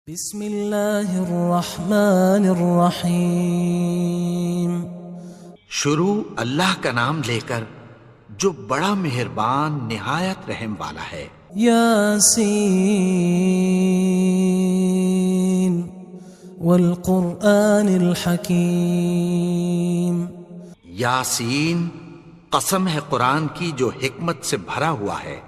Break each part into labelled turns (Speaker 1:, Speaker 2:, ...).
Speaker 1: بسم اللہ الرحمن الرحیم۔
Speaker 2: شروع اللہ کا نام لے کر جو بڑا مہربان نہایت رحم والا ہے۔
Speaker 1: یاسین والقرآن الحکیم۔
Speaker 2: یاسین، قسم ہے قرآن کی جو حکمت سے بھرا ہوا ہے۔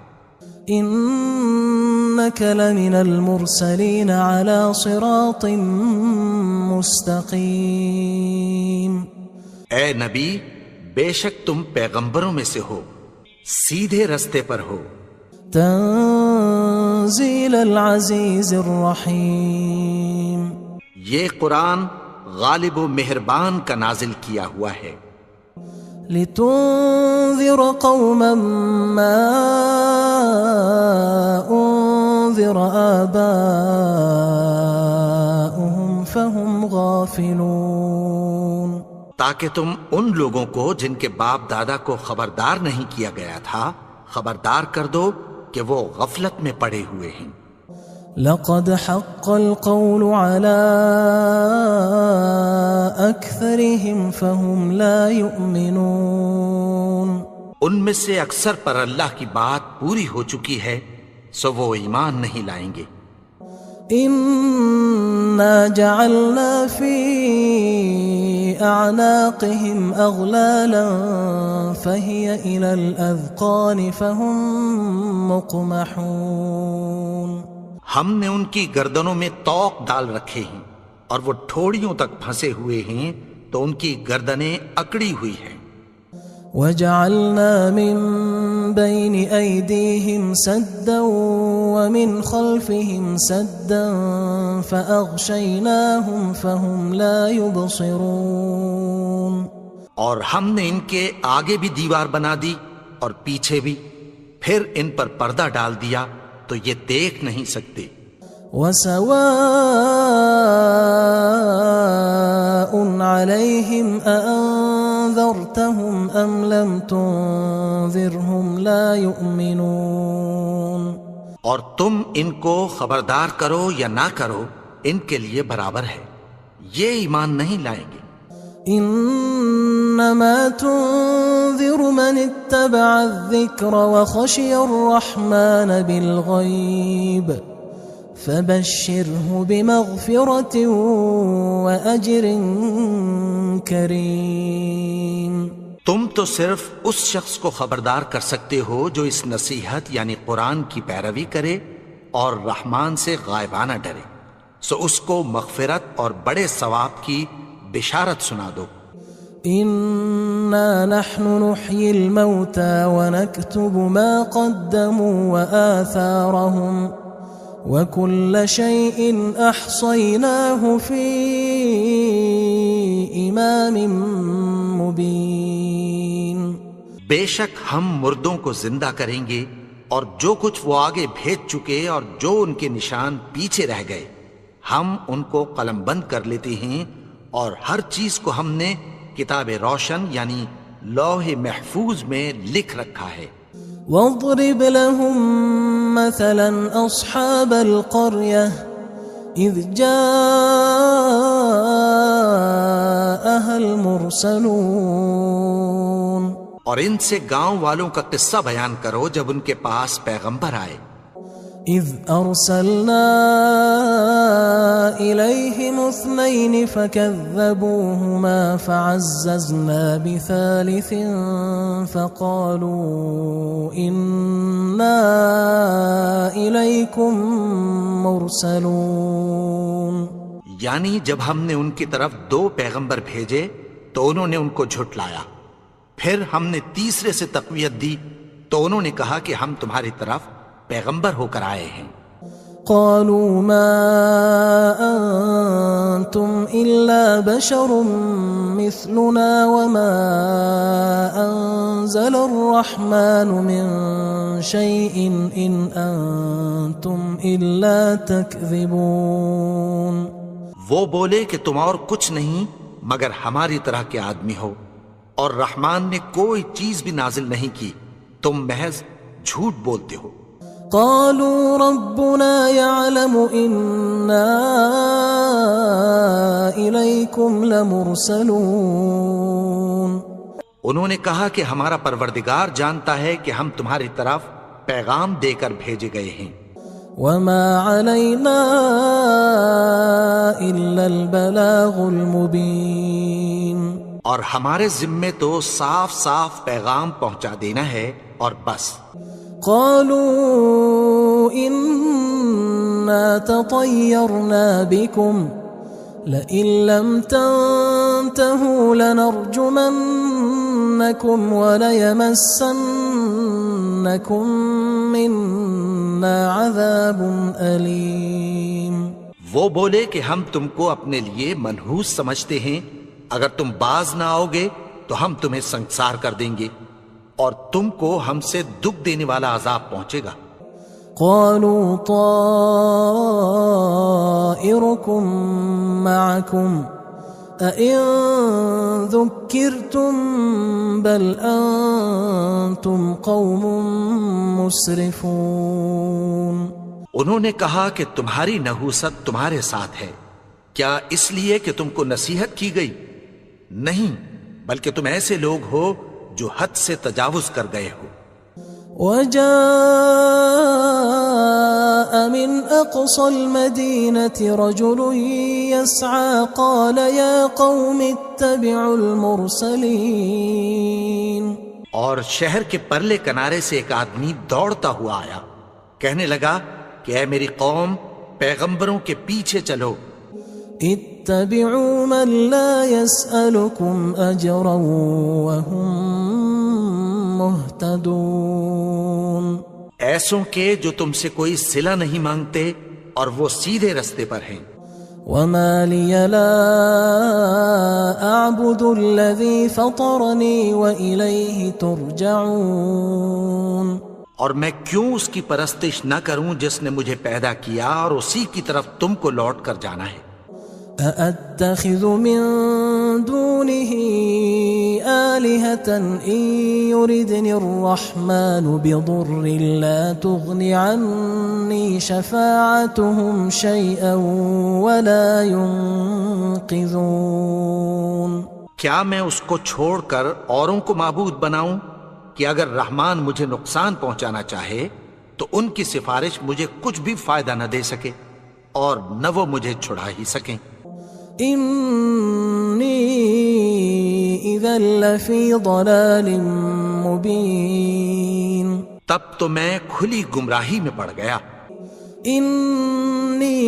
Speaker 1: انک لمن المرسلین علی صراط مستقیم۔
Speaker 2: اے نبی، بے شک تم پیغمبروں میں سے ہو، سیدھے رستے پر ہو۔
Speaker 1: تنزیل العزیز الرحیم۔
Speaker 2: یہ قرآن غالب و مہربان کا نازل کیا ہوا ہے۔
Speaker 1: لتنذر قوما ما انذر آباؤهم فهم غافلون۔
Speaker 2: تاکہ تم ان لوگوں کو جن کے باپ دادا کو خبردار نہیں کیا گیا تھا خبردار کر دو کہ وہ غفلت میں پڑے ہوئے ہیں۔
Speaker 1: لقد حق القول على أكثرهم فهم لا يؤمنون۔
Speaker 2: ان میں سے اکثر پر اللہ کی بات پوری ہو چکی ہے سو وہ ایمان نہیں لائیں گے۔
Speaker 1: إنا جعلنا في أعناقهم أغلالا فهي إلى الأذقان فهم مقمحون۔
Speaker 2: ہم نے ان کی گردنوں میں طوق ڈال رکھے ہیں اور وہ ٹھوڑیوں تک پھنسے ہوئے ہیں تو ان کی گردنیں اکڑی ہوئی ہیں۔
Speaker 1: وجعلنا من بين أيديهم سدا ومن خلفهم سدا فأغشيناهم فهم لا يبصرون۔
Speaker 2: اور ہم نے ان کے آگے بھی دیوار بنا دی اور پیچھے بھی، پھر ان پر پردہ ڈال دیا تو یہ دیکھ نہیں سکتے۔
Speaker 1: وسواء عليهم أأنذرتهم أم لم تنذرهم لا يؤمنون۔
Speaker 2: اور تم ان کو خبردار کرو یا نہ کرو ان کے لیے برابر ہے، یہ ایمان نہیں لائیں گے۔
Speaker 1: انما تنذر من اتبع الذکر وخشی الرحمن بالغیب فبشره بمغفرة وأجر کریم۔
Speaker 2: تم تو صرف اس شخص کو خبردار کر سکتے ہو جو اس نصیحت یعنی قرآن کی پیروی کرے اور رحمان سے غائبانہ ڈرے، سو اس کو مغفرت اور بڑے ثواب کی بشارت سنا دو۔
Speaker 1: انا نحن نحيي الموتى ونكتب ما قدموا وآثارهم وكل شيء احصيناه في امام مبين۔
Speaker 2: بے شک ہم مردوں کو زندہ کریں گے اور جو کچھ وہ آگے بھیج چکے اور جو ان کے نشان پیچھے رہ گئے ہم ان کو قلم بند کر لیتے ہیں، اور ہر چیز کو ہم نے کتاب روشن یعنی لوح محفوظ میں لکھ رکھا ہے۔
Speaker 1: واضرب لهم مثلا اصحاب القرية اذ جاءها المرسلون۔
Speaker 2: اور ان سے گاؤں والوں کا قصہ بیان کرو جب ان کے پاس پیغمبر آئے۔
Speaker 1: اذ ارسلنا الیہم اثنین فکذبوہما فعززنا بثالث فقالوا انا الیکم مرسلون۔
Speaker 2: یعنی جب ہم نے ان کی طرف 2 پیغمبر بھیجے تو انہوں نے ان کو جھٹلایا، پھر ہم نے تیسرے سے تقویت دی تو انہوں نے کہا کہ ہم تمہاری طرف پیغمبر ہو کر آئے ہیں۔
Speaker 1: قالوا ما انتم الا بشر مثلنا وما انزل الرحمن من شيء ان انتم الا تكذبون۔
Speaker 2: وہ بولے کہ تم اور کچھ نہیں مگر ہماری طرح کے آدمی ہو، اور رحمان نے کوئی چیز بھی نازل نہیں کی، تم محض جھوٹ بولتے ہو۔
Speaker 1: قالوا ربنا يعلم إنا إليكم لمرسلون.
Speaker 2: انہوں نے کہا کہ ہمارا پروردگار جانتا ہے کہ ہم تمہاری طرف پیغام دے کر بھیجے گئے ہیں.
Speaker 1: وما علينا إلا البلاغ المبين.
Speaker 2: اور ہمارے ذمے تو صاف صاف پیغام پہنچا دینا ہے اور بس.
Speaker 1: قالوا إنا تطيرنا بكم لئن لم تنتهوا لنرجمنكم وليمسنكم منا عذاب أليم.
Speaker 2: وہ بولے کہ ہم تم کو اپنے لیے منحوس سمجھتے ہیں، اگر تم باز نہ آؤ گے تو ہم تمہیں سنگسار کر دیں گے اور تم کو ہم سے دکھ دینے والا عذاب پہنچے گا.
Speaker 1: قالوا طائركم معكم أئن ذكرتم بل أنتم قوم مسرفون.
Speaker 2: انہوں نے کہا کہ تمہاری نحوست تمہارے ساتھ ہے، کیا اس لیے کہ تم کو نصیحت کی گئی؟ نہیں، بلکہ تم ایسے لوگ ہو جو حد سے تجاوز کر گئے ہو.
Speaker 1: وجاء من أقصى المدينة رجل يسعى قال يا قوم اتبعوا المرسلين.
Speaker 2: اور شہر کے پرلے کنارے سے ایک آدمی دوڑتا ہوا آیا، کہنے لگا کہ اے میری قوم، پیغمبروں کے پیچھے چلو.
Speaker 1: اتبعوا من لا يسألكم أجرا وهم مهتدون.
Speaker 2: ایسوں کے جو تم سے کوئی صلہ نہیں مانگتے اور وہ سیدھے رستے پر ہیں.
Speaker 1: وما لي لا أعبد الذي فطرني وإليه ترجعون.
Speaker 2: اور میں کیوں اس کی پرستش نہ کروں جس نے مجھے پیدا کیا اور اسی کی طرف تم کو لوٹ کر جانا ہے.
Speaker 1: أأتخذ من دونه آلهة إن يردني الرحمن بضر لا تغن عني شفاعتهم شيئا ولا ينقذون.
Speaker 2: کیا میں اس کو چھوڑ کر اوروں کو معبود بناؤں کہ اگر رحمان مجھے نقصان پہنچانا چاہے تو ان کی سفارش مجھے کچھ بھی فائدہ نہ دے سکے اور نہ وہ مجھے چھڑا ہی سکیں.
Speaker 1: إني إذا لفي ضلال مبين.
Speaker 2: تب تو میں کھلی گمراہی میں پڑ گیا.
Speaker 1: إني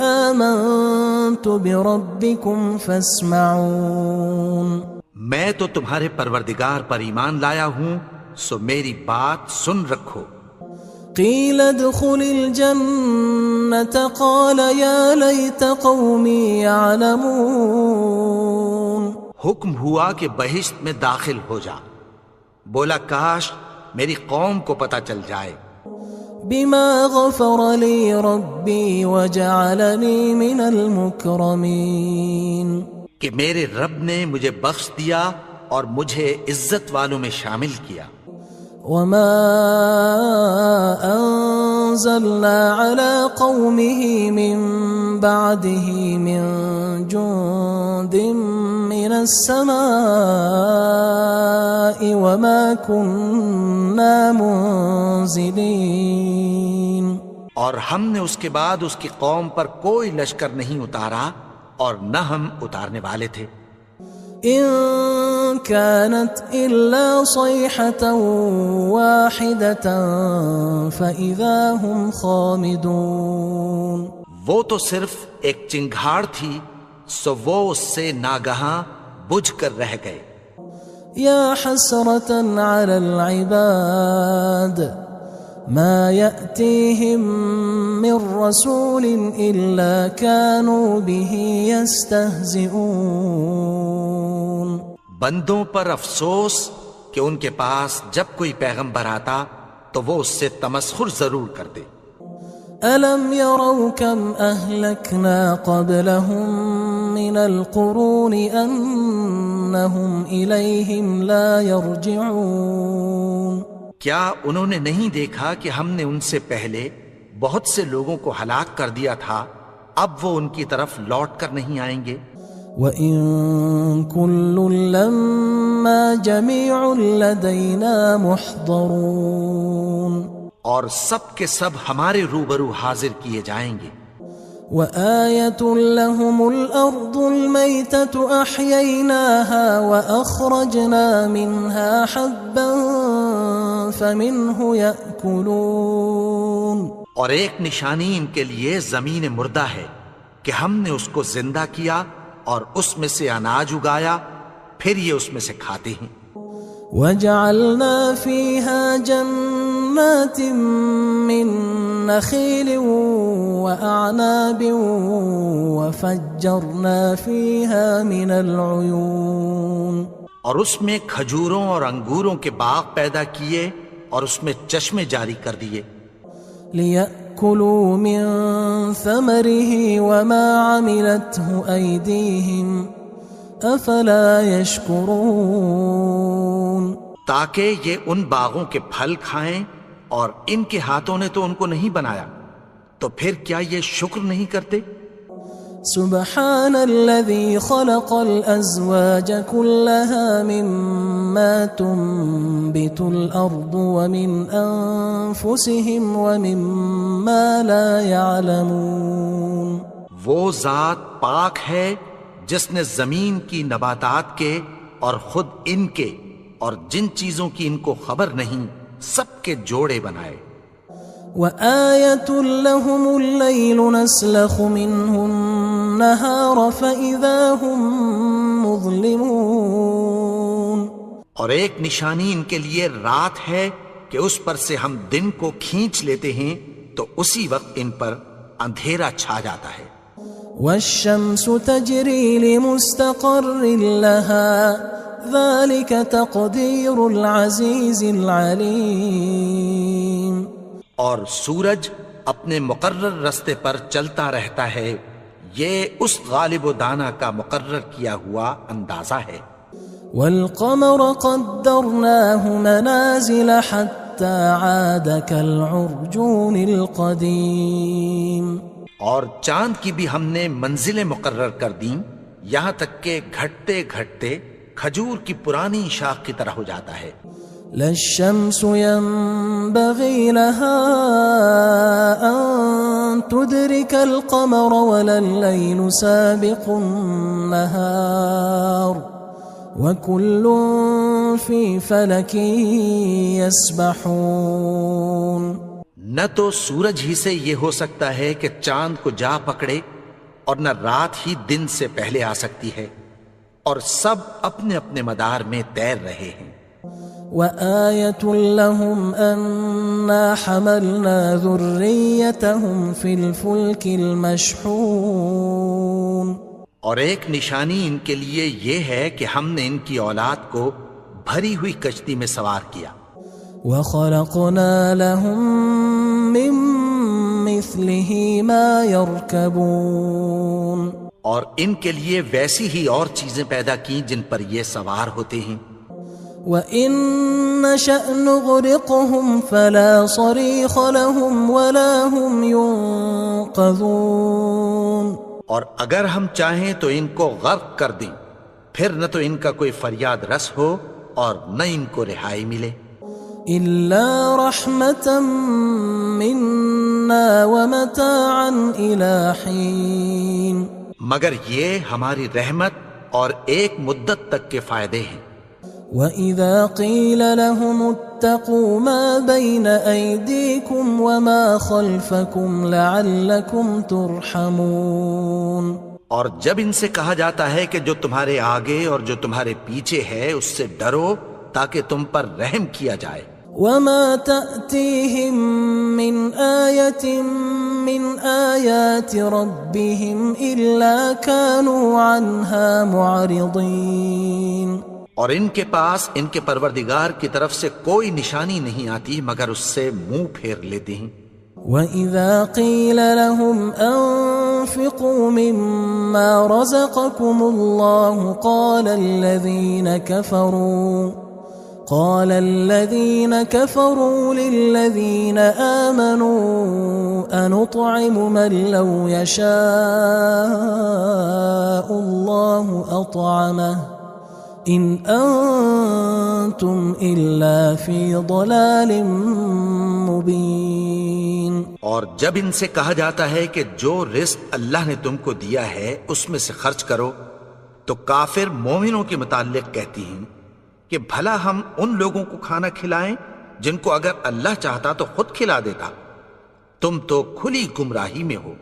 Speaker 1: آمنت بربكم فاسمعون.
Speaker 2: میں تو تمہارے پروردگار پر ایمان لایا ہوں، سو میری بات سن رکھو.
Speaker 1: قيل ادخل الجنة قال يا ليت قومي يعلمون.
Speaker 2: حکم ہوا کہ بہشت میں داخل ہو جا. بولا کاش میری قوم کو پتہ چل جائے.
Speaker 1: بما غفر لي ربي وجعلني من المكرمين.
Speaker 2: کہ میرے رب نے مجھے بخش دیا اور مجھے عزت والوں میں شامل کیا.
Speaker 1: وما أنزلنا على قومه من بعده من جند من السماء وما كنا منزلين.
Speaker 2: اور ہم نے اس کے بعد اس کی قوم پر کوئی لشکر نہیں اتارا اور نہ ہم اتارنے والے تھے.
Speaker 1: إن كانت إلا صيحة واحدة فإذا هم خامدون.
Speaker 2: وہ تو صرف ایک چنگھاڑ تھی، سو وہ اس سے ناگہاں بجھ کر رہ گئے.
Speaker 1: يا حسرة على العباد ما يأتيهم من رسول إلا كانوا به يستهزئون.
Speaker 2: بندوں پر افسوس کہ ان کے پاس جب کوئی پیغمبر آتا تو وہ اس سے تمسخر ضرور کرتے.
Speaker 1: ألم يروا كم أهلكنا قبلهم من القرون أنهم إليهم لا يرجعون.
Speaker 2: کیا انہوں نے نہیں دیکھا کہ ہم نے ان سے پہلے بہت سے لوگوں کو ہلاک کر دیا تھا، اب وہ ان کی طرف لوٹ کر نہیں آئیں گے؟
Speaker 1: وَإِن كُلٌّ لَمَّا جَمِيعٌ لَدَيْنَا مُحْضَرُونَ،
Speaker 2: اور سب کے سب ہمارے روبرو حاضر کیے جائیں گے۔
Speaker 1: وَآيَةٌ لَهُمُ الْأَرْضُ الْمَيْتَةُ أَحْيَيْنَاهَا وَأَخْرَجْنَا مِنْهَا حَبًّا فَمِنْهُ يَأْكُلُونَ،
Speaker 2: اور ایک نشانی ان کے لیے زمین مردہ ہے کہ ہم نے اس کو زندہ کیا اور اس میں سے اناج اگایا، پھر یہ اس میں سے کھاتے ہیں۔
Speaker 1: وَجَعَلْنَا فِيهَا جَنَّاتٍ مِّن نَخِيلٍ وَأَعْنَابٍ وَفَجَّرْنَا فِيهَا مِنَ الْعُيُونِ،
Speaker 2: اور اس میں کھجوروں اور انگوروں کے باغ پیدا کیے اور اس میں چشمے جاری کر دیے،
Speaker 1: لِيَأْكُلُوا مِن ثَمَرِهِ وَمَا عَمِلَتْهُ أَيْدِيهِمْ أَفَلَا يَشْكُرُونَ،
Speaker 2: تاکہ یہ ان باغوں کے پھل کھائیں، اور ان کے ہاتھوں نے تو ان کو نہیں بنایا، تو پھر کیا یہ شکر نہیں کرتے؟
Speaker 1: سبحان الذي خلق الأزواج كلها مما تنبت الأرض ومن أنفسهم ومما لا يعلمون،
Speaker 2: وہ ذات پاک ہے جس نے زمین کی نباتات کے اور خود ان کے اور جن چیزوں کی ان کو خبر نہیں سب کے جوڑے بنائے۔
Speaker 1: وَآيَةٌ لَهُمُ اللَّيْلُ نَسْلَخُ مِنْهُ النَّهَارَ فَإِذَا هُمْ مُظْلِمُونَ،
Speaker 2: اور ایک نشانی ان کے لیے رات ہے کہ اس پر سے ہم دن کو کھینچ لیتے ہیں تو اسی وقت ان پر اندھیرا چھا جاتا ہے۔
Speaker 1: وَالشَّمْسُ تَجْرِي لِمُسْتَقَرٍّ لَهَا ذَلِكَ تَقْدِيرُ الْعَزِيزِ الْعَلِيمِ،
Speaker 2: اور سورج اپنے مقرر رستے پر چلتا رہتا ہے، یہ اس غالب و دانا کا مقرر کیا ہوا اندازہ ہے۔
Speaker 1: وَالْقَمَرَ قَدَّرْنَاهُ مَنَازِلَ حَتَّى عَادَ كَالْعُرْجُونِ الْقَدِيمِ،
Speaker 2: اور چاند کی بھی ہم نے منزلیں مقرر کر دیں، یہاں تک کہ گھٹتے گھٹتے کھجور کی پرانی شاخ کی طرح ہو جاتا ہے۔
Speaker 1: لا الشمس ينبغي لها أن تدرك القمر ولا الليل سابق النهار وكل في فلك يسبحون،
Speaker 2: نہ تو سورج ہی سے یہ ہو سکتا ہے کہ چاند کو جا پکڑے، اور نہ رات ہی دن سے پہلے آ سکتی ہے، اور سب اپنے اپنے مدار میں تیر رہے ہیں۔
Speaker 1: وَآيَةٌ لَهُمْ أَنَّا حَمَلْنَا ذُرِّيَّتَهُمْ فِي الْفُلْكِ الْمَشْحُونِ،
Speaker 2: اور ایک نشانی ان کے لیے یہ ہے کہ ہم نے ان کی اولاد کو بھری ہوئی کشتی میں سوار کیا۔
Speaker 1: وَخَلَقْنَا لَهُم مِّن مِّثْلِهِ مَا يَرْكَبُونَ،
Speaker 2: اور ان کے لیے ویسی ہی اور چیزیں پیدا کی جن پر یہ سوار ہوتے ہیں۔
Speaker 1: وَإِن نَّشَأْ نُغْرِقْهُمْ فَلَا صَرِيخَ لَهُمْ وَلَا هُمْ يُنقَذُونَ،
Speaker 2: اور اگر ہم چاہیں تو ان کو غرق کر دیں، پھر نہ تو ان کا کوئی فریاد رس ہو اور نہ ان کو رہائی ملے۔
Speaker 1: إِلَّا رَحْمَةً مِّنَّا وَمَتَاعًا إِلَى حِينٍ،
Speaker 2: مگر یہ ہماری رحمت اور ایک مدت تک کے فائدے ہیں۔
Speaker 1: وَإِذَا قِيلَ لَهُمُ اتَّقُوا مَا بَيْنَ أَيْدِيكُمْ وَمَا خَلْفَكُمْ لَعَلَّكُمْ تُرْحَمُونَ،
Speaker 2: اور جب ان سے کہا جاتا ہے کہ جو تمہارے آگے اور جو تمہارے پیچھے ہے اس سے ڈرو تاکہ تم پر رحم کیا جائے۔
Speaker 1: وَمَا تَأْتِيهِم مِّنْ آيَةٍ مِّنْ آيَاتِ رَبِّهِمْ إِلَّا كَانُوا عَنْهَا مُعْرِضِينَ،
Speaker 2: اور ان کے پاس ان کے پروردگار کی طرف سے کوئی نشانی نہیں آتی مگر اس سے منہ پھیر لیتے ہیں۔
Speaker 1: وَإِذَا قِيلَ لَهُمْ أَنفِقُوا مِمَّا رَزَقَكُمُ اللَّهُ قال الذين كفروا للذين آمنوا أنطعم من لو يشاء الله أطعمه إن أنتم إلا في ضلال مبين.
Speaker 2: اور جب ان سے کہا جاتا ہے کہ جو رزق اللہ نے تم کو دیا ہے اس میں سے خرچ کرو، تو کافر مومنوں کے متعلق کہتی ہیں کہ بھلا ہم ان لوگوں کو کھانا کھلائیں جن کو اگر اللہ چاہتا تو خود کھلا دیتا. تم تو کھلی گمراہی میں ہو.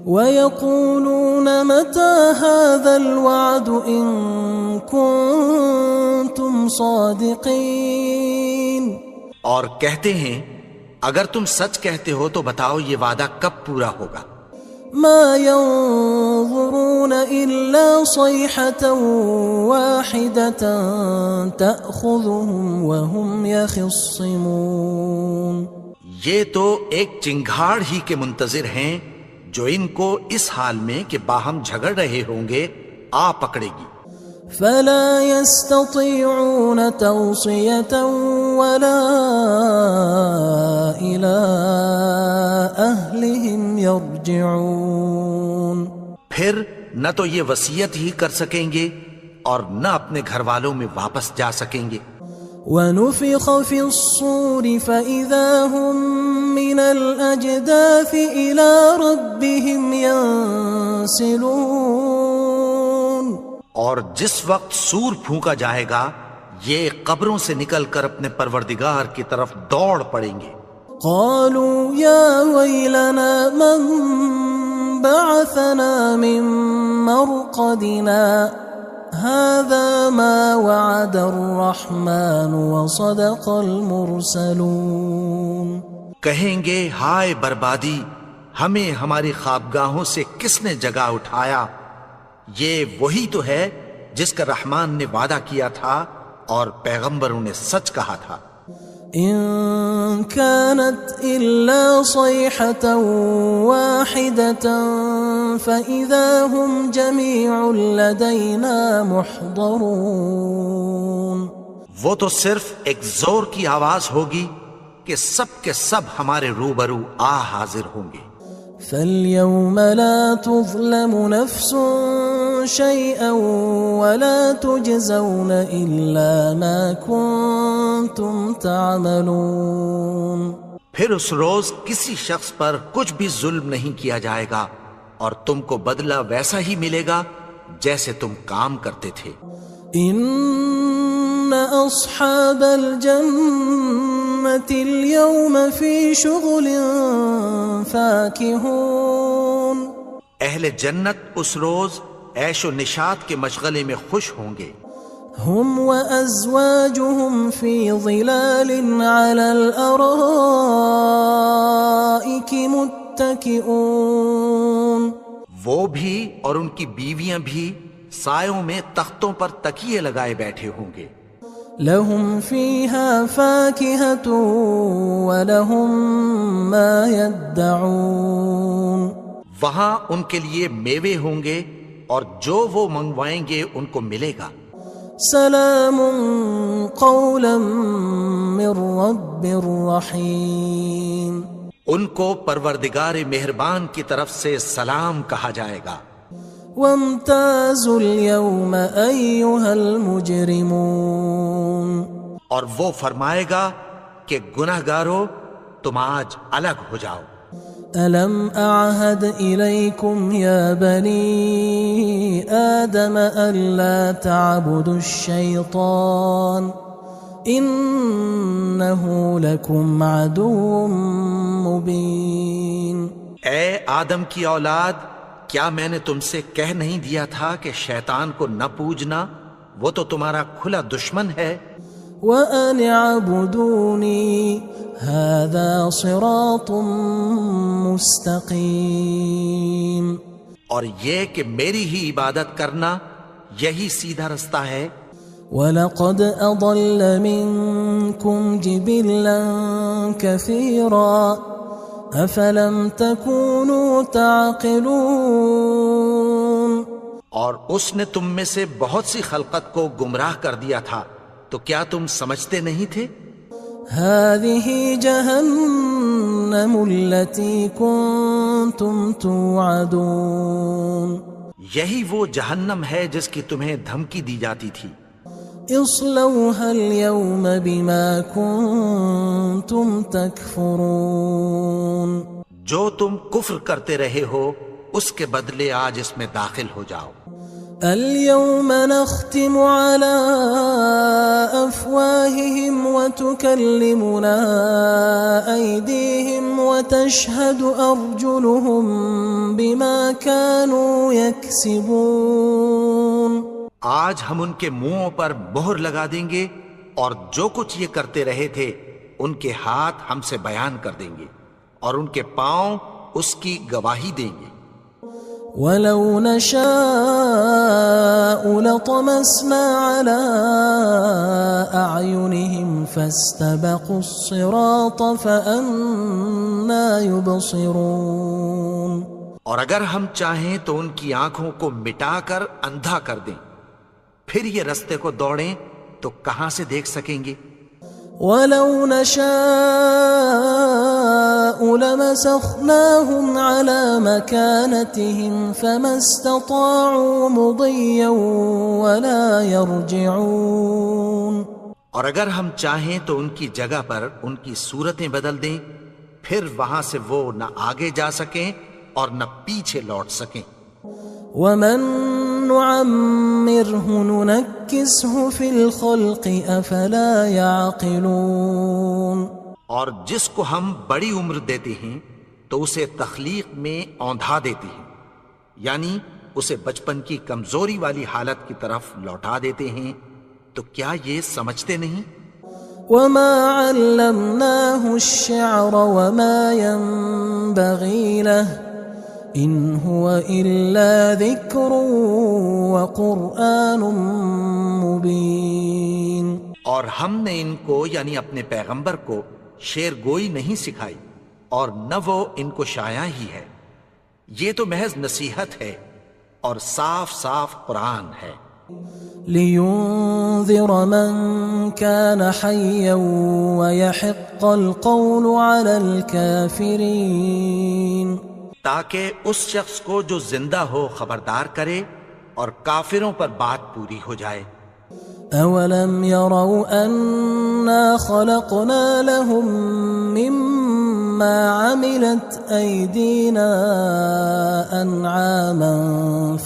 Speaker 1: وَيَقُولُونَ مَتَى هَذَا الْوَعْدُ إِن كُنتُمْ صَادِقِينَ.
Speaker 2: اور کہتے ہیں اگر تم سچ کہتے ہو تو بتاؤ یہ وعدہ کب پورا ہوگا.
Speaker 1: ما ينظرون إلا صيحة واحدة تأخذهم وهم يخصمون.
Speaker 2: یہ تو ایک چنگھاڑ ہی کے منتظر ہیں جو ان کو اس حال میں کہ باہم جھگڑ رہے ہوں گے آ پکڑے گی.
Speaker 1: فلا يستطيعون توصية ولا إلى أهلهم يرجعون.
Speaker 2: پھر نہ تو یہ وصیت ہی کر سکیں گے اور نہ اپنے گھر والوں میں واپس جا سکیں گے.
Speaker 1: وَنُفِخَ فِي الصُّورِ فَإِذَا هُم مِّنَ الْأَجْدَاثِ إِلَى رَبِّهِمْ يَنسِلُونَ.
Speaker 2: اور جس وقت سور پھونکا جائے گا یہ قبروں سے نکل کر اپنے پروردگار کی طرف دوڑ پڑیں گے.
Speaker 1: قالوا يا ويلنا من بعثنا من مرقدنا هذا ما وعد الرحمن وصدق المرسلون.
Speaker 2: کہیں گے ہائے بربادی، ہمیں ہماری خوابگاہوں سے کس نے جگا اٹھایا. یہ وہی تو ہے جس کا رحمان نے وعدہ کیا تھا اور پیغمبروں نے سچ کہا تھا.
Speaker 1: إن كانت إلا صيحة واحدة فإذا هم جميع لدينا محضرون.
Speaker 2: وہ تو صرف ایک زور کی آواز ہوگی کہ سب کے سب ہمارے روبرو آ حاضر ہوں گے.
Speaker 1: فاليوم لا تظلم نفس شيئا ولا تجزون إلا ما كنتم تعملون.
Speaker 2: پھر اس روز کسی شخص پر کچھ بھی ظلم نہیں کیا جائے گا اور تم کو بدلہ ویسا ہی ملے گا جیسے تم کام کرتے تھے.
Speaker 1: إن أصحاب الجنة اليوم في شغل فاكهون.
Speaker 2: اہل جنت اس روز عیش و نشاط کے مشغلے میں خوش ہوں گے.
Speaker 1: هم وأزواجهم في ظلال على الأرائك متكئون.
Speaker 2: وہ بھی اور ان کی بیویاں بھی سایوں میں تختوں پر تکیے لگائے بیٹھے ہوں گے.
Speaker 1: لهم فيها فاكهة ولهم ما يدعون.
Speaker 2: وہاں ان کے لیے میوے ہوں گے اور جو وہ منگوائیں گے ان کو ملے گا.
Speaker 1: سلام قولا من رب رحیم.
Speaker 2: ان کو پروردگار مہربان کی طرف سے سلام کہا جائے گا.
Speaker 1: وامتازوا اليوم أيها المجرمون.
Speaker 2: اور وہ فرمائے گا کہ گناہگارو تم آج الگ ہو جاؤ.
Speaker 1: ألم أعهد إليكم يا بني آدم ألا تعبدوا الشيطان إنه لكم عدو مبين.
Speaker 2: اے آدم کی اولاد، کیا میں نے تم سے کہہ نہیں دیا تھا کہ شیطان کو نہ پوجنا، وہ تو تمہارا کھلا دشمن ہے.
Speaker 1: وَأَنِ اعْبُدُونِي هَذَا صِرَاطٌ مُسْتَقِيمٌ.
Speaker 2: اور یہ کہ میری ہی عبادت کرنا یہی سیدھا رستہ ہے.
Speaker 1: وَلَقَدْ أَضَلَّ مِنْكُمْ جِبِلًّا كَثِيرًا أَفَلَمْ تَكُونُوا تَعْقِلُونَ.
Speaker 2: اور اس نے تم میں سے بہت سی خلقت کو گمراہ کر دیا تھا، تو کیا تم سمجھتے نہیں تھے؟
Speaker 1: هذه جهنم التي كنتم توعدون
Speaker 2: یہی وہ جہنم ہے جس کی تمہیں دھمکی دی جاتی تھی.
Speaker 1: اصلوها اليوم بما كنتم تكفرون
Speaker 2: جو تم کفر کرتے رہے ہو اس کے بدلے آج اس میں داخل ہو جاؤ.
Speaker 1: اليوم نختم على أفواههم وتكلمنا أيديهم وتشهد أرجلهم بما كانوا يكسبون.
Speaker 2: آج ہم ان کے منہوں پر مہر لگا دیں گے اور جو کچھ یہ کرتے رہے تھے ان کے ہاتھ ہم سے بیان کر دیں گے اور ان کے پاؤں اس کی گواہی دیں گے.
Speaker 1: وَلَوْ نَشَاءُ لَطَمَسْنَا عَلَىٰ أَعْيُنِهِمْ فَاسْتَبَقُوا الصِّرَاطَ فَأَنَّىٰ يُبْصِرُونَ.
Speaker 2: اور اگر ہم چاہیں تو ان کی آنکھوں کو مٹا کر اندھا کر دیں، پھر یہ رستے کو دوڑیں تو کہاں سے دیکھ سکیں گے؟
Speaker 1: وَلَوْ نَشَاءُ لَمَسَخْنَاهُمْ عَلَىٰ مَكَانَتِهِمْ فَمَا اسْتَطَاعُوا مُضِيًّا وَلَا يَرْجِعُونَ.
Speaker 2: اور اگر ہم چاہیں تو ان کی جگہ پر ان کی صورتیں بدل دیں، پھر وہاں سے وہ نہ آگے جا سکیں اور نہ پیچھے لوٹ سکیں.
Speaker 1: وَمَن نُعَمِّرْهُ نُنَكِّسْهُ فِي الْخَلْقِ أَفَلَا يَعْقِلُونَ.
Speaker 2: اور جس کو ہم بڑی عمر دیتے ہیں تو اسے تخلیق میں اوندھا دیتے ہیں، یعنی اسے بچپن کی کمزوری والی حالت کی طرف لوٹا دیتے ہیں. تو کیا یہ سمجھتے نہیں؟
Speaker 1: وَمَا عَلَّمْنَاهُ الشِّعْرَ وَمَا يَنبَغِي لَهُ إِنْ هُوَ إِلَّا ذِكْرٌ وَقُرْآنٌ مُبِينٌ.
Speaker 2: اور ہم نے ان کو یعنی اپنے پیغمبر کو شعر گوئی نہیں سکھائی اور نہ وہ ان کو شایع ہی ہے. یہ تو محض نصیحت ہے اور صاف صاف قرآن ہے.
Speaker 1: لِيُنذِرَ مَن كَانَ حَيًّا وَيَحِقَّ الْقَوْلُ عَلَى الْكَافِرِينَ.
Speaker 2: تاکہ اس شخص کو جو زندہ ہو خبردار کرے اور کافروں پر بات پوری ہو جائے.
Speaker 1: أَوَلَمْ يَرَوْا أَنَّا خَلَقْنَا لَهُم مِّمَّا عَمِلَتْ أَيْدِينَا أَنْعَامًا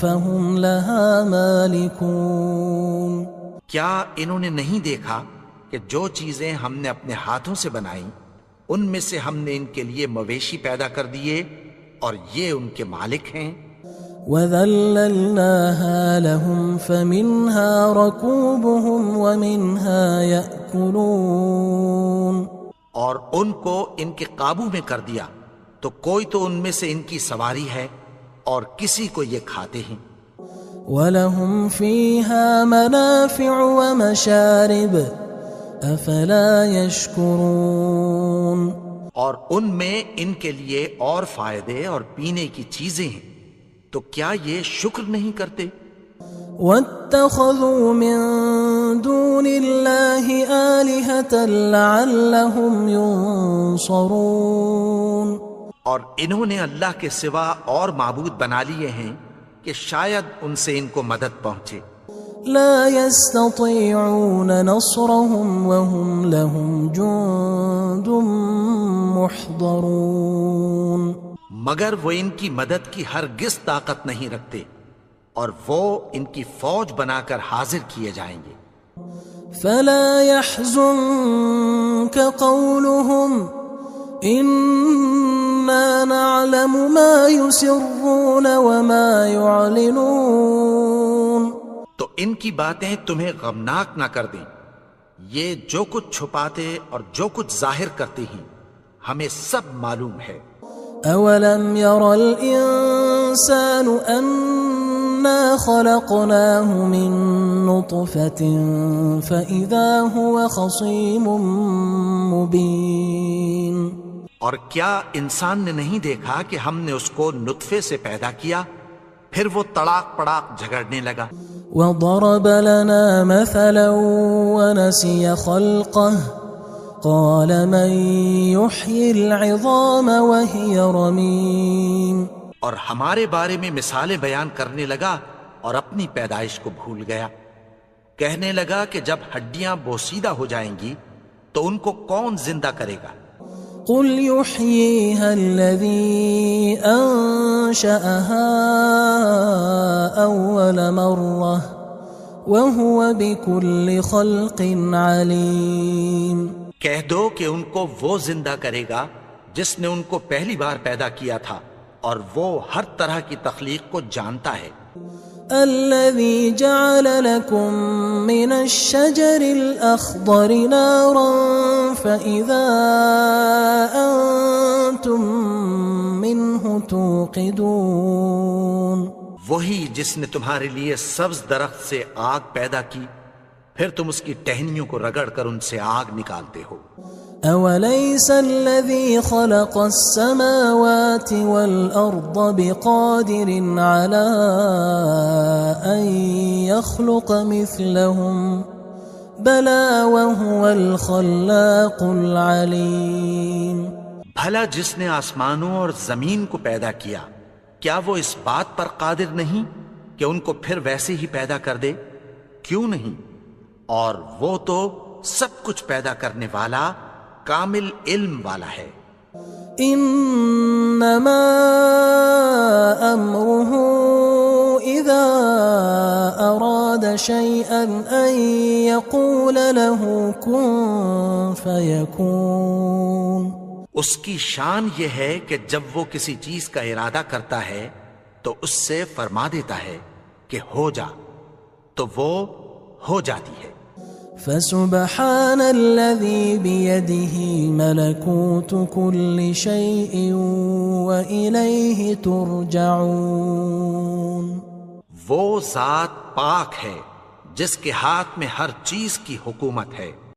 Speaker 1: فَهُمْ لَهَا مَالِكُونَ.
Speaker 2: کیا انہوں نے نہیں دیکھا کہ جو چیزیں ہم نے اپنے ہاتھوں سے بنائیں ان میں سے ہم نے ان کے لیے مویشی پیدا کر دیے اور یہ ان کے مالک ہیں.
Speaker 1: وَذَلَّلْنَاهَا لَهُمْ فَمِنْهَا رَكُوبُهُمْ وَمِنْهَا يَأْكُلُونَ.
Speaker 2: اور ان کو ان کے قابو میں کر دیا تو کوئی تو ان میں سے ان کی سواری ہے اور کسی کو یہ کھاتے ہیں.
Speaker 1: وَلَهُمْ فِيهَا مَنَافِعُ وَمَشَارِبُ أَفَلَا يَشْكُرُونَ.
Speaker 2: اور ان میں ان کے لیے اور فائدے اور پینے کی چیزیں ہیں، تو کیا یہ شکر نہیں کرتے؟
Speaker 1: وَاتَّخَذُوا مِن دُونِ اللَّهِ آلِهَةً لَعَلَّهُمْ يُنصَرُونَ.
Speaker 2: اور انہوں نے اللہ کے سوا اور معبود بنا لیے ہیں کہ شاید ان سے ان کو مدد پہنچے.
Speaker 1: لا يستطيعون نصرهم وهم لهم جند محضرون.
Speaker 2: مگر وہ ان کی مدد کی ہرگز طاقت نہیں رکھتے اور وہ ان کی فوج بنا کر حاضر کیے جائیں گے.
Speaker 1: فلا يحزنك قولهم إنا نعلم ما يسرون وما يعلنون.
Speaker 2: تو ان کی باتیں تمہیں غمناک نہ کر دیں. یہ جو کچھ چھپاتے اور جو کچھ ظاہر کرتے ہیں ہمیں سب معلوم ہے.
Speaker 1: أَوَلَمْ يَرَ الْإِنسَانُ أَنَّا خَلَقْنَاهُ مِن نُّطْفَةٍ فَإِذَا هُوَ خَصِيمٌ مُّبِينٌ.
Speaker 2: اور کیا انسان نے نہیں دیکھا کہ ہم نے اس کو نطفے سے پیدا کیا، پھر وہ تڑاک پڑاک جھگڑنے لگا.
Speaker 1: وضرب لنا مثلا ونسي خلقه قال من يحيي العظام وهي رميم.
Speaker 2: اور ہمارے بارے میں مثالیں بیان کرنے لگا اور اپنی پیدائش کو بھول گیا. کہنے لگا کہ جب ہڈیاں بوسیدہ ہو جائیں گی تو ان کو کون زندہ کرے گا؟
Speaker 1: قل يحييها الذي أنشأها أول مرة وهو بكل خلق عليم.
Speaker 2: کہہ دو کہ ان کو وہ زندہ کرے گا جس نے ان کو پہلی بار پیدا کیا تھا اور وہ ہر طرح کی تخلیق کو جانتا ہے.
Speaker 1: الذي جعل لكم من الشجر الأخضر نارا فإذا أنتم منه توقدون.
Speaker 2: وہی جس نے تمہارے لیے سبز درخت سے آگ پیدا کی پھر تم اس کی ٹہنیوں کو رگڑ کر ان سے آگ نکالتے ہو.
Speaker 1: أوليس الذي خلق السماوات والأرض بقادر على أن يخلق مثلهم بلى وهو الخلاق العليم.
Speaker 2: بھلا جس نے آسمانوں اور زمین کو پیدا کیا کیا وہ اس بات پر قادر نہیں کہ ان کو پھر ویسے ہی پیدا کر دے؟ کیوں نہیں؟ اور وہ تو سب کچھ پیدا کرنے والا کامل علم والا ہے.
Speaker 1: انما امره اذا اراد شيئا ان يقول له كن فيكون.
Speaker 2: اس کی شان یہ ہے کہ جب وہ کسی چیز کا ارادہ کرتا ہے تو اس سے فرما دیتا ہے کہ ہو جا تو وہ ہو جاتی ہے.
Speaker 1: فسبحان الذي بيده ملكوت كل شيء وإليه ترجعون.
Speaker 2: وہ ذات پاک ہے جس کے ہاتھ میں ہر چیز کی حکومت ہے